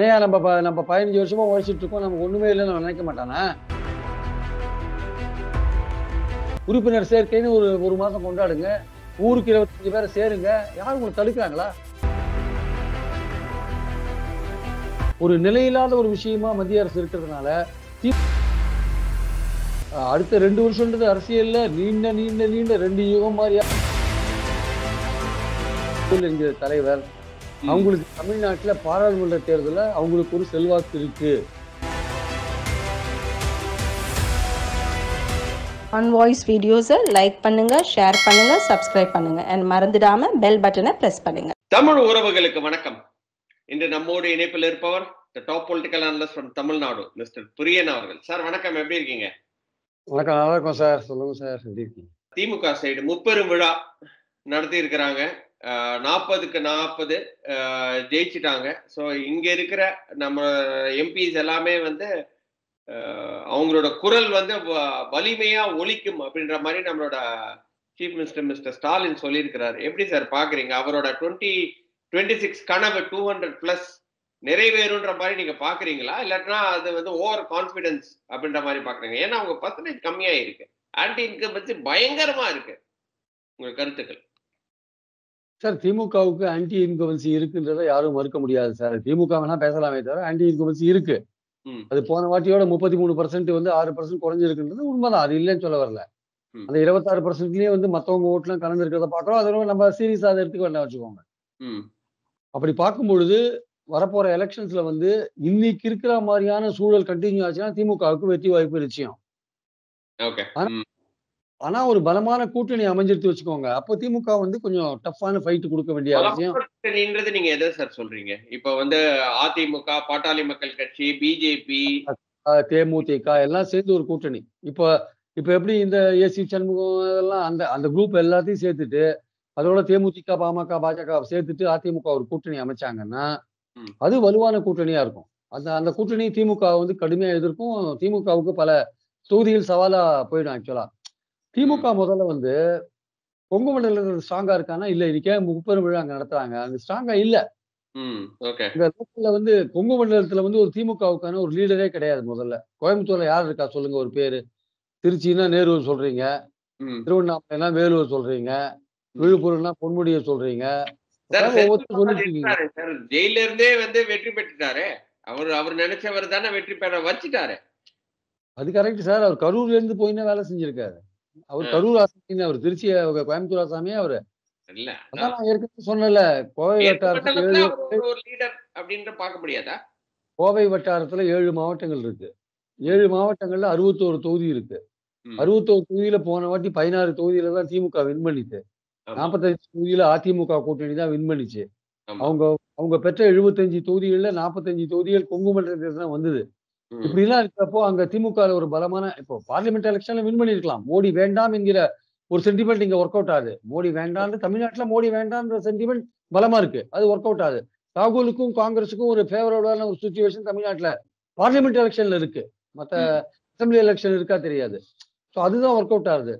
ஏன் நம்ம 15 வருஷமா உழைச்சிட்டு இருக்கோம், நமக்கு ஒண்ணுமே இல்லைன்னு அவன் நினைக்க மாட்டானா? உறுப்பினர் சேர்க்கைன்னு ஒரு மாசம் கொண்டாடுங்க. ஊருக்கு 25 பேரை சேருங்க. யாரும் உங்களை தடுக்கிறாங்களா? ஒரு நிலையில்லாத ஒரு விஷயமா மத்திய அரசு இருக்கிறதுனால அடுத்த 2 வருஷம்ன்றது அரசியல்ல நீண்ட நீண்ட நீண்ட 2 யுகம் மாதிரியா என்கிற தலைவர் அவங்களுக்கு தமிழ்நாட்டுல பாராளுமன்ற தேர்தல அவங்களுக்கு ஒரு செல்வாக்கு இருக்கு. ஆன் வாய்ஸ் வீடியோஸை லைக் பண்ணுங்க, ஷேர் பண்ணுங்க, சப்ஸ்கிரைப் பண்ணுங்க and மறந்துடாம பெல் பட்டனை பிரஸ் பண்ணுங்க. தமிழ் உறவுகளுக்கு வணக்கம். இன்று நம்மோடு இணைப்பில் இருப்பவர் top political analyst from Tamil Nadu mister Thuriyan அவர்கள். சார் வணக்கம், எப்படி இருக்கீங்க? வணக்கம், நல்லா இருக்கும் சார். சொல்லுங்க சார், எப்படி இருக்கீங்க? திமுக சைடு முப்பெரும் விழா நடத்தி இருக்கிறாங்க. 40க்கு 40 ஜெயிச்சிட்டாங்க. ஸோ இங்க இருக்கிற நம்ம எம்பிஸ் எல்லாமே வந்து அவங்களோட குரல் வந்து வலிமையா ஒலிக்கும் அப்படின்ற மாதிரி நம்மளோட சீஃப் மினிஸ்டர் மிஸ்டர் ஸ்டாலின் சொல்லியிருக்கிறாரு. எப்படி சார் பாக்குறீங்க? அவரோட 2026 கனவு 200+ நிறைவேறுன்ற மாதிரி நீங்க பாக்குறீங்களா, இல்லாட்டினா அது வந்து ஓவர் கான்பிடன்ஸ் அப்படின்ற மாதிரி பாக்குறீங்க? ஏன்னா அவங்க பர்சன்டேஜ் கம்மியா இருக்கு, ஆன்டி இன்கம்பன்சி பயங்கரமா இருக்கு. உங்க கருத்துக்கள் சார்? திமுகவுக்கு ஆன்டி இன்கம்பன்சி இருக்குன்றதை யாரும் மறுக்க முடியாது சார். திமுக வேணா பேசலாமே தவிர ஆன்டி இன்கம்பன்சி இருக்கு. அது போன வாட்டியோட 33% வந்து 6% குறைஞ்சிருக்குன்றது உண்மைதான், அது இல்லைன்னு சொல்ல வரல. அந்த 26%லயே வந்து மத்தவங்க ஓட்டுலாம் கலந்து இருக்கிறத பாக்குறோம். அதனால நம்ம சீரியஸா அதை எடுத்துக்க வேண்டாம் வச்சுக்கோங்க. அப்படி பார்க்கும் பொழுது வரப்போற எலெக்ஷன்ஸ்ல வந்து இன்னைக்கு இருக்கிற மாதிரியான சூழல் கண்டினியூ ஆச்சுன்னா திமுகவுக்கு வெற்றி வாய்ப்பு நிச்சயம். ஆனா ஒரு பலமான கூட்டணி அமைஞ்சிருத்து வச்சுக்கோங்க, அப்போ திமுக வந்து கொஞ்சம் டஃப்பான ஃபைட் கொடுக்க வேண்டிய அவசியம். கூட்டணின்றது நீங்க எதை சார் சொல்றீங்க? இப்ப வந்து அதிமுக, பாட்டாளி மக்கள் கட்சி, பிஜேபி, தேமுதிக எல்லாம் சேர்ந்து ஒரு கூட்டணி. இப்ப எப்படி இந்த ஏசி சண்முகம் எல்லாம் அந்த குரூப் எல்லாத்தையும் சேர்த்துட்டு அதோட தேமுதிக, பாமக, பாஜக சேர்த்துட்டு அதிமுக ஒரு கூட்டணி அமைச்சாங்கன்னா அது வலுவான கூட்டணியா இருக்கும். அந்த கூட்டணி திமுக வந்து கடுமையா எதிர்க்கும். திமுகவுக்கு பல தொகுதிகள் சவாலா போயிடும். ஆக்சுவலா திமுக முதல்ல வந்து கொங்கு மண்டலத்தில் ஸ்ட்ராங்கா இருக்கானா இல்ல, இன்னைக்கே முப்பெரும் விழா அங்க நடத்துறாங்க, அங்க ஸ்ட்ராங்கா இல்ல. இந்த லோக்கல்ல வந்து கொங்கு மண்டலத்துல வந்து ஒரு திமுகவுக்கான ஒரு லீடரே கிடையாது. முதல்ல கோயம்புத்தூர்ல யார் இருக்கா சொல்லுங்க ஒரு பேரு? திருச்சின்னா நேரு சொல்றீங்க, திருவண்ணாமலைனா வேலூர் சொல்றீங்க, விழுப்புரம்னா பொன்முடியை சொல்றீங்க. ஜெயில இருந்தே வந்து வெற்றி பெற்றுட்டாரு. அவர் நினைச்சவர் தானே வெற்றி பெற வச்சுட்டாரு. அது கரெக்ட் சார். அவர் கரூர்ல இருந்து போயின்னா வேலை செஞ்சிருக்காரு. அவர் கரூர் ஆசாமி, அவர் திருச்சி கோயம்புத்தூர் ஆசாமியே அவரு. அதான் நான் ஏற்கனவே சொன்னல, கோவை வட்டாரத்துல 7 மாவட்டங்கள் இருக்கு. 7 மாவட்டங்கள்ல 61 தொகுதி இருக்கு. 61 தொகுதியில போன வாட்டி 16 தொகுதியில தான் திமுக வின் பண்ணிச்சு. 45 தொகுதியில அதிமுக கூட்டணி தான் வின் பண்ணிச்சு. அவங்க பெற்ற 75 தொகுதிகள்ல 45 தொகுதிகள் கொங்கு மண்டலத்தில் தான் வந்தது. இப்படி எல்லாம் இருக்கிறப்போ அங்க திமுக ஒரு பலமான, இப்போ பார்லிமெண்ட் எலெக்ஷன்ல வின் பண்ணிருக்கலாம். மோடி வேண்டாம் என்கிற ஒரு சென்டிமெண்ட் இங்க ஒர்க் அவுட் ஆகுது. மோடி வேண்டாம், தமிழ்நாட்டுல மோடி வேண்டாம்ன்ற சென்டிமெண்ட் பலமா இருக்கு, அது ஒர்க் அவுட் ஆகுது. ராகுலுக்கும் காங்கிரஸுக்கும் ஒரு ஃபேவரபிளான ஒரு சிச்சுவேஷன் தமிழ்நாட்டுல பார்லிமெண்ட் எலெக்ஷன்ல இருக்கு. மத்த அசம்பிளி எலெக்ஷன் இருக்கா தெரியாது. ஸோ அதுதான் ஒர்க் அவுட் ஆகுது.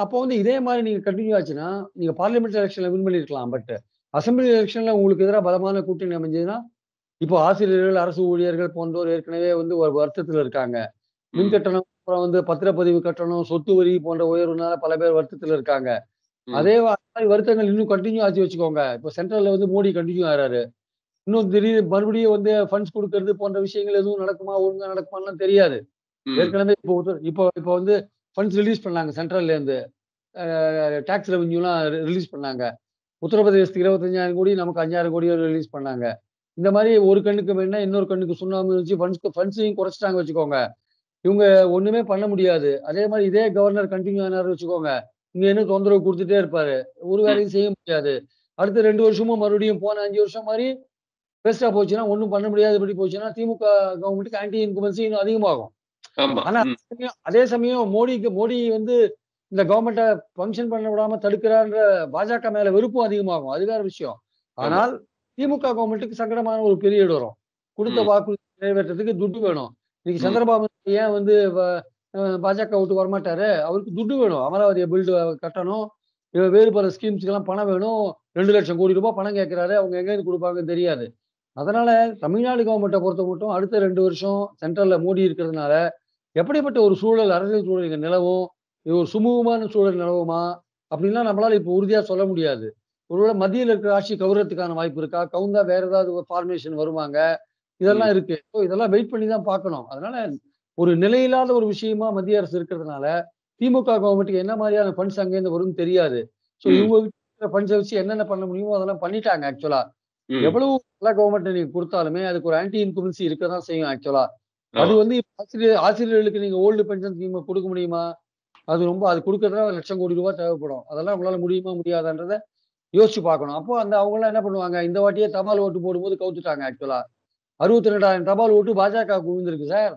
அப்போ வந்து இதே மாதிரி நீங்க கண்டினியூ ஆச்சுன்னா நீங்க பார்லிமெண்ட் எலெக்ஷன்ல வின் பண்ணிருக்கலாம். பட் அசம்பிளி எலெக்ஷன்ல உங்களுக்கு எதிராக பலமான கூட்டணி அமைஞ்சதுன்னா, இப்போ ஆசிரியர்கள், அரசு ஊழியர்கள் போன்றோர் ஏற்கனவே வந்து ஒரு வருத்தத்துல இருக்காங்க. மின் கட்டணம், அப்புறம் வந்து பத்திரப்பதிவு கட்டணம், சொத்து வரி போன்ற உயர்வுனால பல பேர் வருத்தத்துல இருக்காங்க. அதே மாதிரி வருத்தங்கள் இன்னும் கண்டினியூ ஆச்சு வச்சுக்கோங்க. இப்போ சென்ட்ரல்ல வந்து மோடி கண்டினியூ ஆறாரு. இன்னும் திடீர்னு மறுபடியும் வந்து ஃபண்ட்ஸ் கொடுக்கறது போன்ற விஷயங்கள் எதுவும் நடக்குமா, ஒழுங்கா நடக்குமான்னு தெரியாது. ஏற்கனவே இப்போ வந்து ஃபண்ட்ஸ் ரிலீஸ் பண்ணாங்க. சென்ட்ரல்ல இருந்து டாக்ஸ் ரெவென்யூலாம் ரிலீஸ் பண்ணாங்க. உத்தரப்பிரதேசத்துக்கு 25,000 கோடி, நமக்கு 5,000 கோடி ரிலீஸ் பண்ணாங்க. இந்த மாதிரி ஒரு கண்ணுக்கு வேணா இன்னொரு கண்ணுக்கு சுண்ணாம்பு வச்சு ஃபண்ட்ஸையும் குறைச்சிட்டாங்க வச்சுக்கோங்க. இவங்க ஒண்ணுமே பண்ண முடியாது. அதே மாதிரி இதே கவர்னர் கண்டினியூ ஆனாரு வச்சுக்கோங்க, இங்க இன்னும் தொந்தரவு கொடுத்துட்டே இருப்பாரு, ஒரு வேலையும் செய்ய முடியாது. அடுத்த 2 வருஷமும் மறுபடியும் போன 5 வருஷம் மாதிரி பெஸ்டா போச்சுன்னா, ஒண்ணும் பண்ண முடியாதபடி போச்சுன்னா திமுக கவர்மெண்ட்டுக்கு ஆன்டி இன்கம்பன்சி இன்னும் அதிகமாகும். ஆனா அதே சமயம் மோடி வந்து இந்த கவர்மெண்ட்டை ஃபங்க்ஷன் பண்ண விடாம தடுக்கிறான்ற பாஜக மேல வெறுப்பும் அதிகமாகும், அது வேற விஷயம். ஆனால் திமுக கவர்மெண்ட்டுக்கு சங்கடமான ஒரு பீரியட் வரும். கொடுத்த வாக்குறுதி நிறைவேற்றத்துக்கு துட்டு வேணும். இன்னைக்கு சந்திரபாபு ஏன் வந்து பாஜக விட்டு வரமாட்டாரு? அவருக்கு துட்டு வேணும். அமராவதியை பில்டு கட்டணும், வேறு பல ஸ்கீம்ஸ்க்கு எல்லாம் பணம் வேணும். 2 லட்சம் கோடி ரூபாய் பணம் கேட்கிறாரு. அவங்க எங்க இருந்து கொடுப்பாங்கன்னு தெரியாது. அதனால தமிழ்நாடு கவர்மெண்ட்டை பொறுத்த மட்டும் அடுத்த 2 வருஷம் சென்ட்ரல்ல மோடி இருக்கிறதுனால, எப்படிப்பட்ட ஒரு சூழல், அரசியல் சூழல் இங்க நிலவும்? இது ஒரு சுமூகமான சூழல் நிலவுமா? அப்படின்லாம் நம்மளால இப்போ உறுதியா சொல்ல முடியாது. ஒருவேளை மத்தியில இருக்கிற ஆட்சி கவுர்றதுக்கான வாய்ப்பு இருக்கா? கவுந்தா வேற ஏதாவது ஒரு ஃபார்மேஷன் வருவாங்க. ம். இதெல்லாம் இருக்கு. ஸோ இதெல்லாம் வெயிட் பண்ணி தான் பார்க்கணும். அதனால ஒரு நிலையில்லாத ஒரு விஷயமா மத்திய அரசு இருக்கிறதுனால, திமுக கவர்மெண்ட்க்கு என்ன மாரியான ஃபண்ட்ஸ் அங்கேருந்து வரும்னு தெரியாது. ஸோ ம். இவங்க கிட்ட இருக்கிற ஃபண்ட்ஸ வச்சு என்னென்ன பண்ண முடியுமோ அதெல்லாம் பண்ணிட்டாங்க ஆக்சுவலா. ம். எவ்வளவு நல்ல கவர்மெண்ட் நீங்க குடுத்தாலுமே, அதுக்கு ஒரு ஆன்டி இன்குமென்சி இருக்க தான் செய்யும் ஆக்சுவலா. அது ஆமா. வந்து இப்ப ஆசிரியர்களுக்கு நீங்க ஓல்டு பென்ஷன் ஸ்கீம் குடுக்க முடியுமா? அது குடுக்கறதுனா ரூ. 1,00,000 தேவைப்படும். அதெல்லாம் நம்மளால முடியுமா? முடியாதான்றத யோசிச்சு பார்க்கணும். அப்போ அவங்கலாம் என்ன பண்ணுவாங்க, இந்த வாட்டியே தபால் ஓட்டு போடும்போது கவுத்துட்டாங்க ஆக்சுவலா. 62,000 தபால் ஓட்டு பாஜகவுக்கு விழுந்திருக்கு சார்.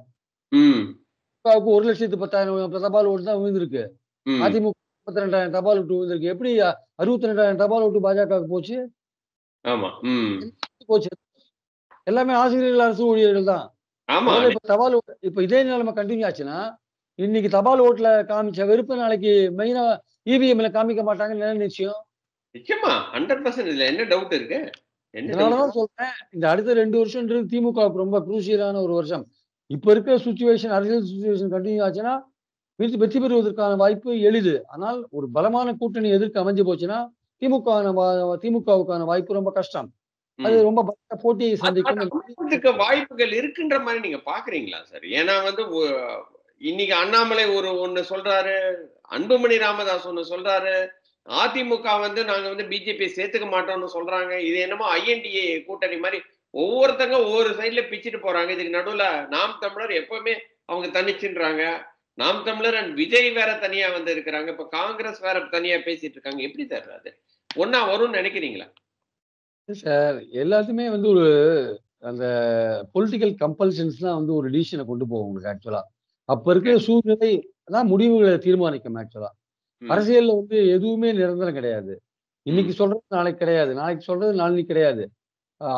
ம். திமுகவுக்கு 1,10,10,000 தபால் ஓட்டு தான் விழுந்திருக்கு. ம். அதிமுக 32,000 தபால் ஓட்டு விழுந்திருக்கு. எப்படி 62,000 தபால் ஓட்டு பாஜகவுக்கு போச்சு? ஆமா. ம். போச்சு. எல்லாமே ஆசிரியர்கள், அரசு ஊழியர்கள் தான். ஆமா. முதல்ல இப்ப இதே நிலைமை கன்டின்யூ ஆச்சுன்னா, இன்னைக்கு தபால் ஓட்டுல காமிச்ச வெறுப்ப நாளைக்கு மெயினா இவிஎம்ல காமிக்க மாட்டாங்கன்னு என்ன நிச்சயம்? நிச்சயமா. 100% இதுல என்ன டவுட் இருக்கு? என்ன இதனால டவுட்? தான் சொல்றேன். இந்த அடுத்த 2 வருஷம்ன்றது திமுகவுக்கு ரொம்ப குரூசியலான ஒரு வருஷம். இப்ப இருக்கிற சிச்சுவேஷன், அரசியல் சிச்சுவேஷன் கன்டின்யூ ஆச்சுன்னா, வெற்றி வெற்றி பெறுவதற்கான வாய்ப்பு எளிது. ஆனால் ஒரு பலமான கூட்டணி எதிர்க்க அமைஞ்சு போச்சுன்னா, திமுகவுக்கான வாய்ப்பு ரொம்ப கஷ்டம். அது ம். ரொம்ப பலத்த போட்டியை அது அது சந்திக்கும். அமைவதற்கு வாய்ப்புகள் இருக்குன்ற மாரி நீங்க பார்க்குறீங்களா சார்? ஏன்னா வந்து இன்னைக்கு அண்ணாமலை ஒண்ணு சொல்றாரு. அன்புமணி ராமதாஸ் ஒண்ணு சொல்றாரு. அதிமுக வந்து நாங்க வந்து பிஜேபிய சேர்த்துக்க மாட்டோம்னு சொல்றாங்க. இது என்னமோ ஐஎன்டிஏ கூட்டணி மாரி ஒவ்வொருத்தங்க ஒவ்வொரு சைடுல பிச்சுட்டு போறாங்க. இதுக்கு நடுவுல நாம் தமிழர் எப்பவுமே அவங்க தனிச்சுன்றாங்க. நாம் தமிழர் அண்ட் விஜய் வேற தனியா வந்து இருக்கிறாங்க. இப்ப காங்கிரஸ் வேற தனியா பேசிட்டு இருக்காங்க. எப்படி சார் அது? ஒண்ணா வரும்னு நினைக்கிறீங்களா? சார் எல்லாத்துமே வந்து ஒரு அந்த பொலிட்டிக்கல் கம்பல்ஷன்ஸ் தான் வந்து ஒரு டிசிஷன கொண்டு போகும் உங்களுக்கு ஆக்சுவலா. அப்ப ஓகே. இருக்கிற சூழ்நிலை தான் முடிவுகள தீர்மானிக்கும் ஆக்சுவலா. ம். அரசியல்ல வந்து எதுவுமே நிரந்தரம் கிடையாது. இன்னைக்கு ம். சொல்றது நாளைக்கு கிடையாது. நாளைக்கு சொல்றது நாளைக்கு கிடையாது.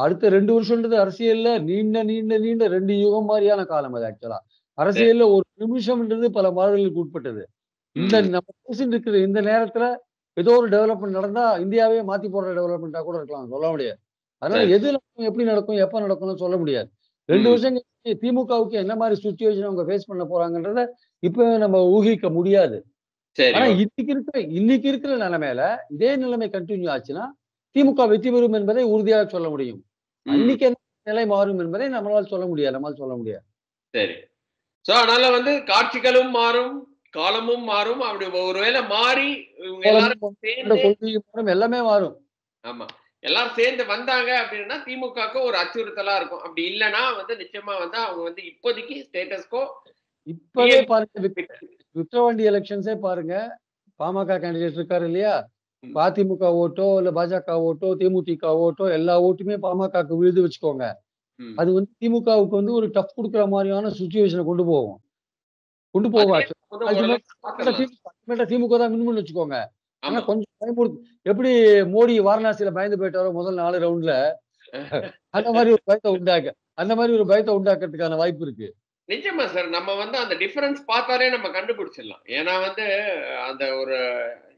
அடுத்த 2 வருஷம்ன்றது அரசியல்ல நீண்ட, நீண்ட, நீண்ட 2 யுகம் மாரியான காலம் அது ஆக்சுவலா. சரி. அரசியல்ல ஒரு நிமிஷம்ன்றது பல மாறுதலுக்கு உட்பட்டது. இந்த ம். நம்ம பேசிட்டு இருக்கிற இந்த நேரத்துல ஏதோ ஒரு டெவலப்மென்ட் நடந்தா இந்தியாவே மாத்தி போடுற டெவலப்மென்ட்டா கூட இருக்கலாம். சொல்ல முடியாது. அதனால சரி. எது நடக்கும், எப்படி நடக்கும், எப்ப நடக்கும்னு சொல்ல முடியாது. 2 ம். வருஷம் கழிச்சு திமுகவுக்கு என்ன மாரி சிச்சுவேஷன் அவங்க ஃபேஸ் பண்ண போறாங்கன்றத இப்ப நம்ம ஊகிக்க முடியாது. சரி. ஆனா ஓகே. இன்னைக்கு இருக்கிற நிலைமையில இதே நிலைமை கன்டின்யூ ஆச்சுன்னா, திமுக வெற்றி பெறும் என்பதை உறுதியாக சொல்ல முடியும். ம். அன்னைக்கு என்ன நிலை மாறும் என்பதை நம்மால சொல்ல முடியாது. சரி. சோ, அதனால வந்து காட்சிகளும் மாறும், காலமும் மாறும். அப்படி ஒருவேளை மாறி இவங்க எல்லாரும் சேர்ந்து கொள்கையும் மாறும், எல்லாமே மாறும். ஆமா. எல்லாரும் சேர்ந்து வந்தாங்க அப்படின்னா, திமுகவுக்கு ஒரு அச்சுறுத்தலா இருக்கும். அப்படி இல்லன்னா வந்து நிச்சயமா வந்து அவங்க வந்து இப்போதைக்கு ஸ்டேட்டஸ் கோ இப்பவே பாருங்க விக்கிரவாண்டி எலக்ஷன்ஸே பாருங்க. பாமக கேண்டிடேட் இருக்காரு இல்லையா? இப்ப ம். அதிமுக ஓட்டோ, இல்ல பாஜக ஓட்டோ, தேமுதிக ஓட்டோ எல்லா ஓட்டுமே பாமகக்கு விழுது வச்சுக்கோங்க. ம். அது வந்து திமுகவுக்கு வந்து ஒரு டஃப் குடுக்குற மாரியான சிச்சுவேஷன கொண்டு போகும். கொண்டு போகும் அதுவே ஆக்சுவலா. வந்து அல்டிமேட் ஓரளவுக்கு பார்த்துடலாம். அல்டிமேட்டா திமுக தான் வின் பண்ணும்னு வச்சுக்கோங்க. ஆனா ஆமா. கொஞ்சம் எப்படி மோடி வாரணாசியில பயந்து போயிட்டாரோ முதல் 4 ரவுண்ட்ல, அந்த மாரி ஒரு பயத்த அந்த மாரி ஒரு பயத்த உண்டாக்குறதுக்கான வாய்ப்பு இருக்கு. நிச்சயமா சார். நம்ம வந்து அந்த டிஃபரன்ஸ் பார்த்தாலே நம்ம கண்டுபிடிச்சிடலாம். ஏன்னா வந்து அந்த ஒரு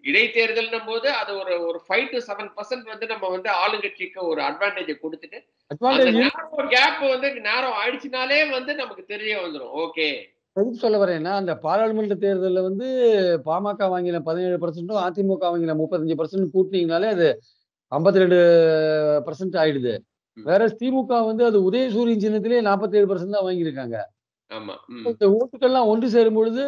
இடைத்தேர்தல்ன்னும்போது அது ஒரு ஒரு 5-7% வந்து நம்ம வந்து ஆளுங்கட்சிக்கு ஒரு அட்வான்டேஜ குடுத்துட்டு, அந்த அட்வான்டேஜ் இருக்கு. நேரோ கேப் வந்து நேரோ ஆயிடுச்சுனாலே வந்து நமக்கு தெரிய வந்துரும். ஓகே. எதுக்கு சொல்ல வரேன்னா, அந்த பாராளுமன்ற தேர்தல்ல வந்து பாமக வாங்கின 17%ம் அதிமுக வாங்கின 35% கூட்டுனீங்கனாலே அது 52% ஆயிடுது. ம். வேற திமுக வந்து அது உதயசூரியன் சின்னத்திலேயே 47% தான் வாங்கியிருக்காங்க. ஆமா. ம். இந்த ஓட்டுக்கள்லாம் ஒன்று சேரும் பொழுது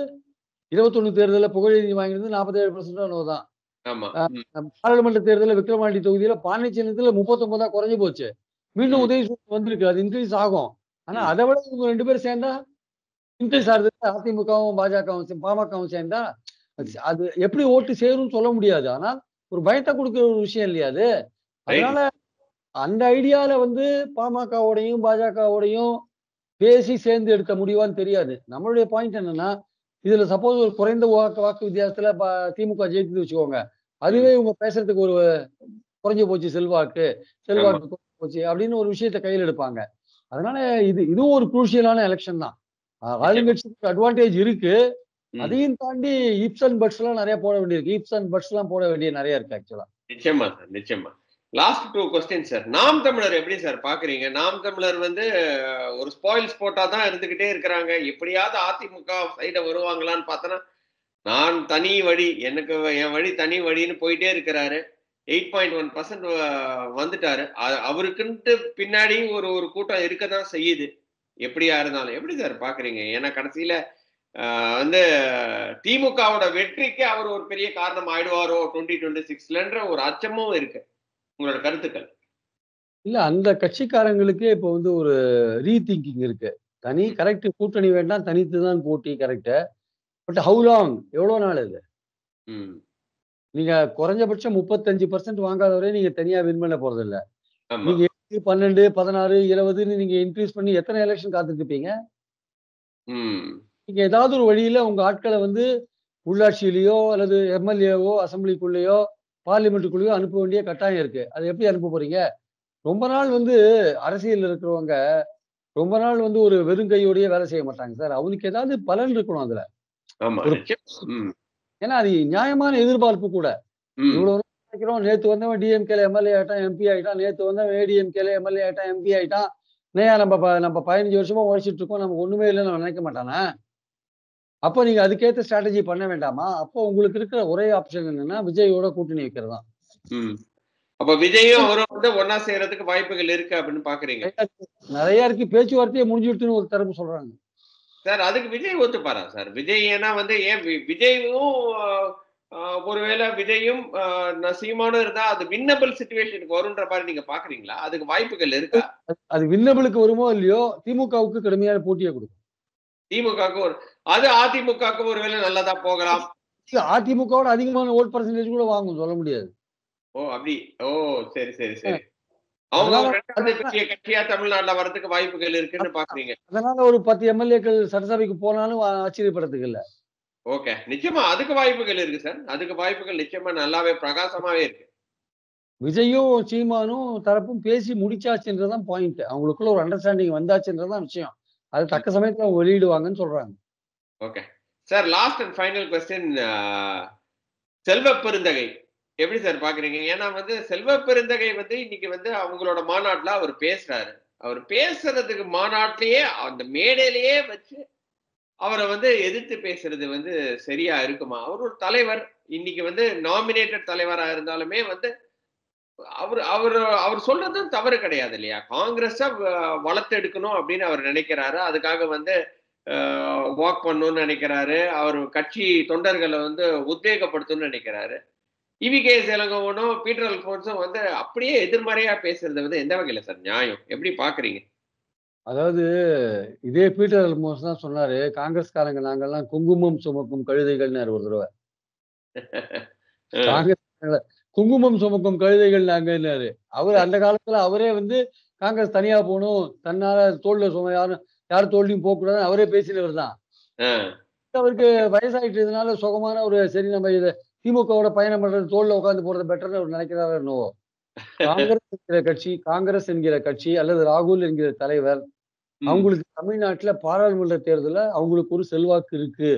21 தேர்தல்ல புகழேந்தி வாங்கினது 47% என்னவோ தான். ஆமா. அ ம். பாராளுமன்ற தேர்தல்ல விக்கிரவாண்டி தொகுதியில பானை சின்னத்துல 39 குறைஞ்சு போச்சு. மீண்டும் ம். உதயசூரியன் வந்திருக்கு. அது இன்கிரீஸ் ஆகும். ஆனா ம். அத விட இவங்க 2 பேரும் சேர்ந்தா இன்கிரீஸ் ஆகுது. அதிமுகவும், பாமகவும் சேர்ந்தா, ம். அது எப்படி ஓட்டு சேரும்னு சொல்ல முடியாது. ஆனால் ஒரு பயத்த குடுக்குற ஒரு விஷயம் இல்லையா அது? ரைட். அதனால அந்த ஐடியால வந்து பாமகவோடையும், பாஜகவோடையும் பேசி சேர்ந்து எடுத்த முடிவான்னு தெரியாது. நம்மளுடைய பாயிண்ட் என்னன்னா, இதுல சப்போஸ் ஒரு குறைந்த வாக்கு வாக்கு வித்தியாசத்துல திமுக ஜெயிக்குதுன்னு வச்சுக்கோங்க. ம். அதுவே இவங்க பேசுறதுக்கு ஒரு குறைஞ்சு போச்சு செல்வாக்கு, ஆமா. செல்வாக்கு குறைஞ்சு போச்சு அப்படின்னு ஒரு விஷயத்த கையில எடுப்பாங்க. அதனால இதுவும் ஒரு குரூஷியலான எலக்ஷன் தான். நிச்சயமா. ஆளுங்கட்சிக்கு அட்வான்டேஜ் இருக்கு. ம். அதையும் தாண்டி இப்ஸ் அண்ட் பட்ஸ்லாம் நெறைய போட வேண்டியிருக்கு. இப்ஸ் அண்ட் பட்ஸ்லாம் போட வேண்டிய நெறைய இருக்கு ஆக்சுவலா. நிச்சயமா சார். நிச்சயமா. Last 2 question sir. நாம் தமிழர் எப்படி சார் பாக்குறீங்க? நாம் தமிழர் வந்து ஒரு ஸ்பாயில் ஸ்போர்ட்டா தான் இருந்துகிட்டே இருக்கிறாங்க. எப்படியாவது அதிமுக சைட வருவாங்களான்னு பார்த்தனா, நான் தனி வழி, எனக்கு என் வழி தனி வழின்னு போயிட்டே இருக்கிறாரு. 8.1% வந்துட்டாரு. அவருக்குன்ட்டு பின்னாடி ஒரு ஒரு கூட்டம் இருக்கதான் செய்யுது. எப்படியா இருந்தாலும். எப்படி சார் பாக்குறீங்க? ஏன்னா கடைசியில வந்து திமுகவோட வெற்றிக்கு அவர் ஒரு பெரிய காரணம் ஆயிடுவாரோ 2026ன்ற ஒரு அச்சமும் இருக்கு. உங்களோட கருத்துக்கள்? இல்ல அந்த கட்சிக்காரங்களுக்கே இப்போ வந்து ஒரு ரீதிங்கிங் இருக்கு. தனி கரெக்ட் கூட்டணி வேண்டாம், தனித்து தான் போட்டி கரெக்ட்டு. But how long? எவ்வளோ நாள் இது? ம். நீங்க குறைஞ்சபட்சம் 35% வாங்காத நீங்க தனியா வின் பண்ண போறதில்ல. ஆமா. நீங்க 8, 12, 16, 20ன்னு நீங்க இன்கிரீஸ் பண்ணி எத்தனை எலக்ஷன் காத்துட்டு இருப்பீங்க? ம். நீங்க ஏதாவது ஒரு வழியில உங்க ஆட்கள வந்து உள்ளாட்சியிலயோ அல்லது எம்.எல்.ஏவோ, அசெம்பிளிக்குள்ளேயோ, பார்லிமென்ட்க்குள்ளேயோ அனுப்ப வேண்டிய கட்டாயம் இருக்கு. அத எப்படி அனுப்ப போறீங்க? ரொம்ப நாள் வந்து அரசியல்ல இருக்கிறவங்க, ரொம்ப நாள் வந்து ஒரு வெறும் கையோடயே வேலை செய்ய மாட்டாங்க சார். அவனுக்கு ஏதாவது பலன் இருக்கணும் அதுல. ஆமா. ஒரு நிச்சயம். ம். ஏன்னா அது நியாயமான எதிர்பார்ப்பு கூட. ம். இவ்வளவு நாள் நினைக்கிறோம், நேத்து வந்தவன் டிஎம்கேல எம்.எல்.ஏ ஆயிட்டான், எம்பி ஆயிட்டான். நேத்து வந்தவன் ஏடிஎம்கேல எம்.எல்.ஏ ஆயிட்டான், எம்பி ஆயிட்டான். என்னய்யா நம்ம 15 வருஷமா உழைச்சிட்டு இருக்கோம். நமக்கு ஒண்ணுமே இல்லன்னு அவன் நினைக்க மாட்டானா? அப்போ நீங்க அதுக்கேத்த ஸ்ட்ராட்டஜி பண்ண வேண்டாமா? அப்போ உங்களுக்கு இருக்கிற ஒரே ஆப்ஷன் என்னன்னா, விஜயோட கூட்டணி வைக்கிறது தான். ம். அப்ப விஜயும் அவரும் வந்து ஒண்ணா சேர்றதுக்கு வாய்ப்புகள் இருக்கு அப்படின்னு பாக்குறீங்க. நெறைய இருக்கு. பேச்சுவார்த்தையே முடிஞ்சுடுச்சுன்னு ஒரு தரப்பு சொல்றாங்க. சார் அதுக்கு விஜய் ஒத்துப்பாரா சார்? விஜய் ஏன்னா வந்து ஏன் விஜயும் ஒருவேளை விஜயும் சீமானும் இருந்தா அது வின்னபிள் சிச்சுவேஷனுக்கு வரும்ன்ற மாதிரி நீங்க பாக்குறீங்களா? அதுக்கு வாய்ப்புகள் இருக்கா? அது வின்னபிளுக்கு வருமோ இல்லையோ, திமுகவுக்கு கடுமையான போட்டிய குடுக்கும். திமுகவுக்கு அது அதிமுகவுக்கு ஒருவேளை நல்லதா போகலாம். அதிமுகவோட அதிகமான வோட் பெர்சன்டேஜ் கூட வாங்கும் சொல்ல முடியாது. ஓ! அப்படி. ஓ! சரி, சரி, சரி. அவங்க அதனால 2வது பெரிய கட்சியா தமிழ்நாட்டுல வர்றதுக்கு வாய்ப்புகள் இருக்குன்னு பாக்குறீங்க. அதனால ஒரு 10 எம்.எல்.ஏக்கள் சட்டசபைக்கு போனாலும் ஆச்சரியப்படுறதுக்கு இல்ல. ஓகே. நிச்சயமா அதுக்கு வாய்ப்புகள் இருக்கு சார். அதுக்கு வாய்ப்புகள் நிச்சயமா நல்லாவே பிரகாசமாவே இருக்கு. விஜயும், சீமானும் தரப்பும் பேசி முடிச்சாச்சுன்றது தான் பாயிண்ட். அவங்களுக்குள்ள ஒரு அண்டர்ஸ்டாண்டிங் வந்தாச்சுன்றது தான் விஷயம். அது ம். தக்க சமயத்துல அவங்க வெளியிடுவாங்கன்னு சொல்றாங்க. Okay. Sir last and final question Selva Perunthagai எப்படி சார் பாக்குறீங்க? ஏன்னா வந்து செல்வ பெருந்தகை வந்து இன்னைக்கு வந்து அவங்களோட மாநாட்டுல அவர் பேசுறாரு. அவர் பேசுறதுக்கு மாநாட்டிலேயே அந்த மேடையிலேயே வச்சு அவரை வந்து எதிர்த்து பேசுறது வந்து சரியா இருக்குமா? அவர் ஒரு தலைவர். இன்னைக்கு வந்து நாமினேட்டட் தலைவரா இருந்தாலுமே வந்து அவரு அவரு அவர் சொல்றதும் தவறு கிடையாது இல்லையா? காங்கிரஸ வளர்த்தெடுக்கணும் அப்படின்னு அவர் நினைக்கிறாரு. அதுக்காக வந்து வாக் பண்ணணும்னு நினைக்கிறாரு. அவர் கட்சி தொண்டர்கள வந்து உத்வேகப்படுத்தணும்னு நினைக்கிறாரு. இ.வி.கே.எஸ். இளங்கோவனும், பீட்டர் அல்போன்ஸும் வந்து அப்படியே எதிர்மறையா பேசுறது வந்து எந்த வகையில சார் நியாயம்? எப்படி பார்க்குறீங்க? அதாவது இதே பீட்டர் அல்மோஸ் தான் சொன்னாரு, காங்கிரஸ்காரங்க நாங்கெல்லாம் குங்குமம் சுமக்கும் கழுதைகள்னாரு ஒரு தடவ. அ, காங்கிரஸ் குங்குமம் சுமக்கும் கழுதைகள் நாங்கன்னாரு. அவரு அந்த காலத்துல அவரே வந்து காங்கிரஸ் தனியா போணும். தன்னால தோள்ல சும யார் தோள்லயும் போக்கூடாதுன்னு அவரே பேசினவர் தான். அ, அவருக்கு வயசாயிட்டதுனால சுகமான ஒரு சரி நம்ம இத திமுகவோட பயணம் பண்றது தோள்ல உட்கார்ந்து போறது பெட்டர்ன்னு அவர் நினைக்கிறாரோ என்னவோ! காங்கிரஸ் என்கிற கட்சி அல்லது ராகுல் என்கிற தலைவர், ம், அவங்களுக்கு தமிழ்நாட்டுல பாராளுமன்ற தேர்தல்ல அவங்களுக்கு ஒரு செல்வாக்கு இருக்கு.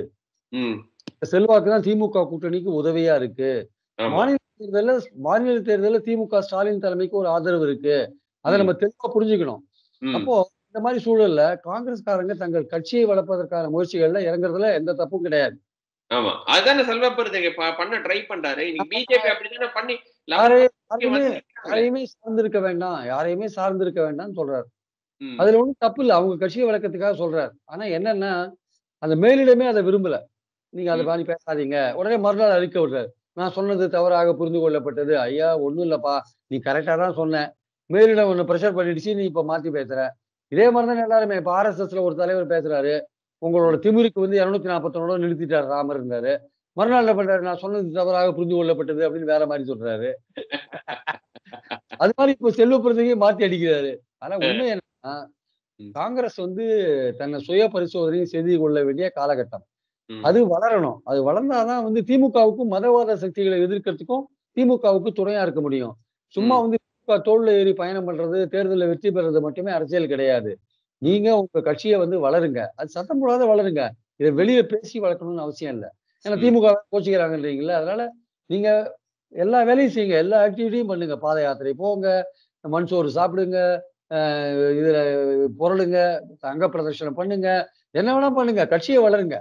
ம். இந்த செல்வாக்கு தான் திமுக கூட்டணிக்கு உதவியா இருக்கு. ஆமா. மாநில தேர்தல்ல மாநில தேர்தல்ல திமுக ஸ்டாலின் தலைமைக்கு ஒரு ஆதரவு இருக்கு. அத ம், நம்ம தெளிவா புரிஞ்சுக்கணும். ம். அப்போ இந்த மாரி சூழல்ல காங்கிரஸ்காரங்க தங்கள் கட்சியை வளர்ப்பதற்கான முயற்சிகள்ல இறங்குறதுல எந்த தப்பும் கிடையாது. ஆமா. அதுதானே செல்வ பெருந்தகை பண்ண ட்ரை பண்றாரு. இன்னைக்கு பிஜேபி அப்படித்தானே பண்ணி 11 யாரையும் வருஷத்துக்கு யாரையுமே வந்து நிக்கிறாங்களே. யாரையுமே சார்ந்திருக்க வேண்டாம். யாரையுமே சார்ந்திருக்க வேண்டாம்ன்னு சொல்றாரு. ம், அதுல ஒண்ணும் தப்பு இல்ல. அவங்க கட்சிய வளர்க்கறதுக்காக சொல்றாரு. ஆனா என்னன்னா, அந்த மேலிடமே அத விரும்பல. நீங்க அத ம். மாரி பேசாதீங்க. உடனே மறுநாள் அறிக்கை விடுறாரு. நான் சொன்னது தவறாக புரிந்து கொள்ளப்பட்டது. ஐயா ஒண்ணும் இல்லப்பா. நீ கரெக்ட்டா தான் சொன்ன. மேலிடம் உன்ன பிரஷர் பண்ணிடுச்சு. நீ இப்ப மாத்தி பேசுற. இதே மாரி தானே எல்லாருமே இப்ப ஆர்எஸ்எஸ்ல ஒரு தலைவர் பேசுறாரு. உங்களோட ம். திமிருக்கு வந்து 241 நிறுத்திட்டாரு ராமர்ன்னாரு. மறுநாள் என்ன பண்றாரு? நான் சொன்னது தவறாக புரிந்து கொள்ளப்பட்டது அப்படின்னு வேற மாரி சொல்றாரு. அது மாரி இப்ப செல்வ பிறந்தகையும் மாத்தி அடிக்கிறாரு. ஆனா அ, உண்மை என்னன்னா, ம், காங்கிரஸ் வந்து தன்னை சுய பரிசோதனை செய்து கொள்ள வேண்டிய காலகட்டம். ம், அது வளரணும். அது வளர்ந்தா தான் வந்து திமுகவுக்கும் மதவாத சக்திகளை எதிர்க்கிறதுக்கும் திமுகவுக்கு துணையா இருக்க முடியும். சும்மா ம், வந்து திமுக தோள்ல ஏறி பயணம் பண்றது, தேர்தல்ல வெற்றி பெறது மட்டுமே அரசியல் கிடையாது. ம், நீங்க உங்க கட்சிய வந்து வளருங்க. அது சத்தம் போடாத வளருங்க. இத ம், வெளிய பேசி வளர்க்கணும்னு அவசியம் இல்ல. ஏன்னா ம், திமுக கோச்சிக்கிறாங்கன்றீங்கல்ல. அதனால நீங்க எல்லா வேலையும் செய்யுங்க, எல்லா ஆக்டிவிட்டியும் பண்ணுங்க. பாத யாத்திரை போங்க, மண் சோறு சாப்பிடுங்க, இதுல பொருளுங்க, அங்க பிரதர்ஷனம் பண்ணுங்க, என்ன வேணா பண்ணுங்க, கட்சியை வளருங்க.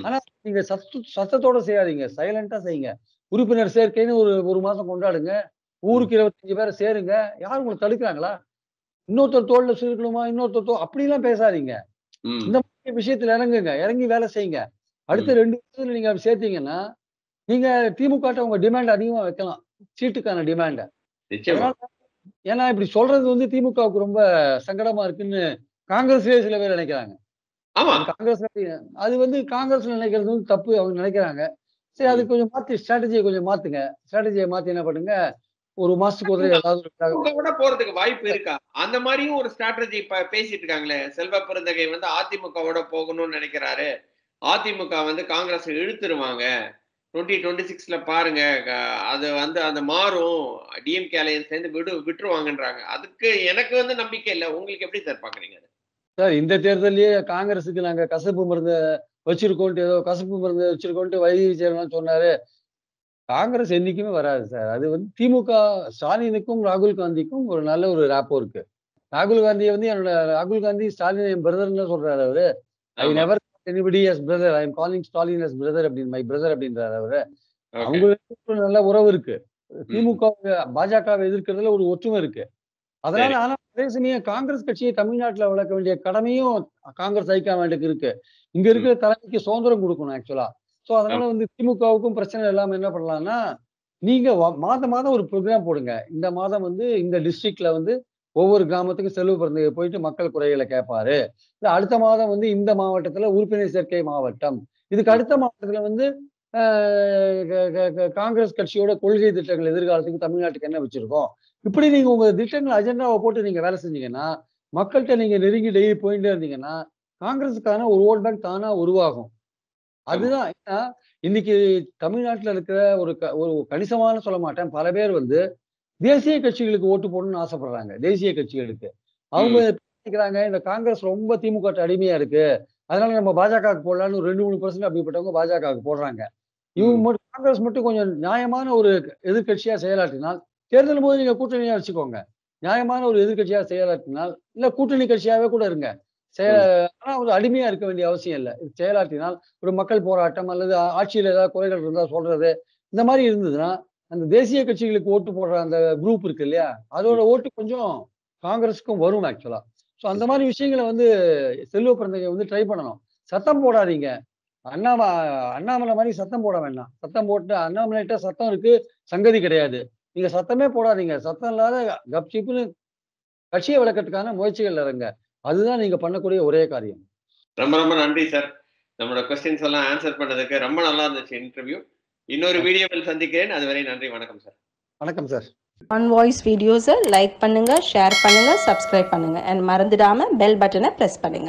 ஆனா நீங்க சத்தத்தோட செய்யாதீங்க, சைலண்டா செய்யுங்க. உறுப்பினர் சேர்க்கைன்னு ஒரு மாசம் கொண்டாடுங்க, ஊருக்கு 25 பேரை சேருங்க. யாரும் உங்களை தடுக்கிறாங்களா? இன்னொருத்தர் தோல்ல சுருக்கணுமா, இன்னொருத்தர் அப்படிலாம் பேசாதீங்க. இந்த மாதிரி விஷயத்துல இறங்குங்க, இறங்கி வேலை செய்யுங்க. அடுத்த 2 வருஷத்துல நீங்க அப்படி சேர்த்தீங்கன்னா, நீங்க திமுகட்ட உங்க டிமாண்ட் அதிகமா வைக்கலாம். சீட்டுக்கான டிமாண்ட. அதனால ஏன்னா இப்படி சொல்றது வந்து திமுகவுக்கு ரொம்ப சங்கடமா இருக்குன்னு காங்கிரஸ்லயே சில பேர் நினைக்கிறாங்க. அது வந்து காங்கிரஸ்ல நினைக்கிறது வந்து தப்பு அவங்க நினைக்கிறாங்க. சரி, அது கொஞ்சம் மாத்தி ஸ்ட்ராட்டஜிய கொஞ்சம் மாத்துங்க. ஸ்ட்ராட்டஜிய மாத்தி என்ன பண்ணுங்க, ஒரு மாசத்துக்கு ஒரு தடவை ஏதாவது போறதுக்கு வாய்ப்பு இருக்கா? அந்த மாதிரியும் ஒரு ஸ்ட்ராட்டஜி பேசிட்டு இருக்காங்களே. செல்வ பெருந்தகை வந்து அதிமுகவோட போகணும்னு நினைக்கிறாரு. அதிமுக வந்து காங்கிரஸ் இழுத்துருவாங்க. 2026ல பாருங்க, அது வந்து அந்த மாறும். டிஎம்கே அலையன்ஸ்ல இருந்து விட்டுருவாங்கன்றாங்க. அதுக்கு எனக்கு வந்து நம்பிக்கை இல்ல. உங்களுக்கு எப்படி சார் பாக்குறீங்க? சார், இந்த தேர்தல்லயே காங்கிரஸுக்கு நாங்க கசப்பு மருந்து வச்சிருக்கோன்ட்டு, ஏதோ கசப்பு மருந்து வச்சிருக்கோன்ட்டு வைகை விஜயன் சொன்னாரு. காங்கிரஸ் என்னைக்குமே வராது சார். அது வந்து திமுக ஸ்டாலினுக்கும், ராகுல் காந்திக்கும் ஒரு நல்ல ஒரு ராப்போ இருக்கு. ராகுல் காந்திய வந்து ராகுல் காந்தி ஸ்டாலின் என் பிரதர்ன்னு சொல்றாரு அவரு. I never call anybody as brother. I am calling Stalin as brother அப்படின்னு, மை பிரதர் அப்படின்றாரு அவரு. அவங்களுக்கு நல்ல உறவு இருக்கு. திமுக பாஜகவை எதிர்க்கிறதுல ஒரு ஒற்றுமை இருக்கு. அதனால ஆனா அதே சமயம் காங்கிரஸ் கட்சியை தமிழ்நாட்டுல வளர்க்க வேண்டிய கடமையும் காங்கிரஸ் ஹைகமாண்டுக்கு இருக்கு. இங்க இருக்கிற தலைமைக்கு சுதந்திரம் கொடுக்கணும் ஆக்சுவலா. சோ அதனால வந்து திமுகவுக்கும் பிரச்சனை இல்லாம என்ன பண்ணலாம்னா, நீங்க மாதம் மாதம் ஒரு ப்ரோக்ராம் போடுங்க. இந்த மாதம் வந்து இந்த டிஸ்ட்ரிக்ட்ல வந்து ஒவ்வொரு கிராமத்துக்கும் செல்வ பெருந்தகை போயிட்டு மக்கள் குறைகளை கேட்பாரு. இல்ல அடுத்த மாதம் வந்து இந்த மாவட்டத்துல உறுப்பினர் சேர்க்கை மாவட்டம். இதுக்கு அடுத்த மாவட்டத்துல வந்து காங்கிரஸ் கட்சியோட கொள்கை திட்டங்கள் எதிர்காலத்துக்கு தமிழ்நாட்டுக்கு என்ன வச்சிருக்கோம். இப்படி நீங்க உங்க திட்டங்கள் அஜெண்டாவை போட்டு நீங்க வேலை செஞ்சீங்கன்னா, மக்கள்கிட்ட நீங்க நெருங்கி டெய்லி போயிட்டே இருந்தீங்கன்னா, காங்கிரஸுக்கான ஒரு ஓட் பேங்க் தானா உருவாகும். அதுதான். ஏன்னா இன்னைக்கு தமிழ்நாட்டுல இருக்கிற ஒரு கணிசமான சொல்ல மாட்டேன், பல பேர் வந்து தேசிய கட்சிகளுக்கு ஓட்டு போடணும்னு ஆசைப்படுறாங்க. தேசிய கட்சிகளுக்கு. அவங்க நினைக்கிறாங்க, இந்த காங்கிரஸ் ரொம்ப திமுக அடிமையா இருக்கு. அதனால நம்ம பாஜகவுக்கு போடலாம்னு ஒரு 2-3% அப்படிப்பட்டவங்க பாஜகவுக்கு போடுறாங்க. இவங்க மட்டும் காங்கிரஸ் மட்டும் கொஞ்சம் நியாயமான ஒரு எதிர்க்கட்சியா செயலாற்றினால், தேர்தல் போது நீங்க கூட்டணியா வச்சுக்கோங்க. நியாயமான ஒரு எதிர்க்கட்சியா செயலாற்றினால், இல்ல கூட்டணி கட்சியாவே கூட இருங்க. ஆனா ஒரு அடிமையா இருக்க வேண்டிய அவசியம் இல்ல. செயலாற்றினால் ஒரு மக்கள் போராட்டம் அல்லது ஆட்சியில ஏதாவது குறைகள் இருந்தா சொல்றது, இந்த மாதிரி இருந்ததுன்னா, அந்த தேசிய கட்சிகளுக்கு ஓட்டு போடுற அந்த குரூப் இருக்கு இல்லையா? அதோட ஓட்டு கொஞ்சம் காங்கிரஸுக்கும் வரும் ஆக்சுவலா. சோ அந்த மாதிரி விஷயங்கள வந்து செல்வ பெருந்தகை வந்து ட்ரை பண்ணணும். சத்தம் போடாதீங்க. அண்ணாமலை மாதிரி சத்தம் போட வேண்டாம். சத்தம் போட்டு அண்ணாமலைட்ட சத்தம் இருக்கு, சங்கதி கிடையாது. நீங்க சத்தமே போடாதீங்க. சத்தம் இல்லாத கப்சிப்னு கட்சியை வளர்க்கறதுக்கான முயற்சிகள் இறங்க. அதுதான் நீங்க பண்ணக்கூடிய ஒரே காரியம். ரொம்ப ரொம்ப நன்றி சார். நம்மளோட கொஸ்டின்ஸ் எல்லாம் ஆன்சர் பண்ணதுக்கு ரொம்ப நல்லா இருந்துச்சு இன்டர்வியூ. இன்னொரு வீடியோவில் சந்திக்கிறேன். அதுவரை நன்றி. வணக்கம் சார். வணக்கம் சார். ஆன் வாய்ஸ் வீடியோஸை லைக் பண்ணுங்க, ஷேர் பண்ணுங்க, சப்ஸ்கிரைப் பண்ணுங்க. அண்ட் மறந்துடாம பெல் பட்டனை பிரஸ் பண்ணுங்க.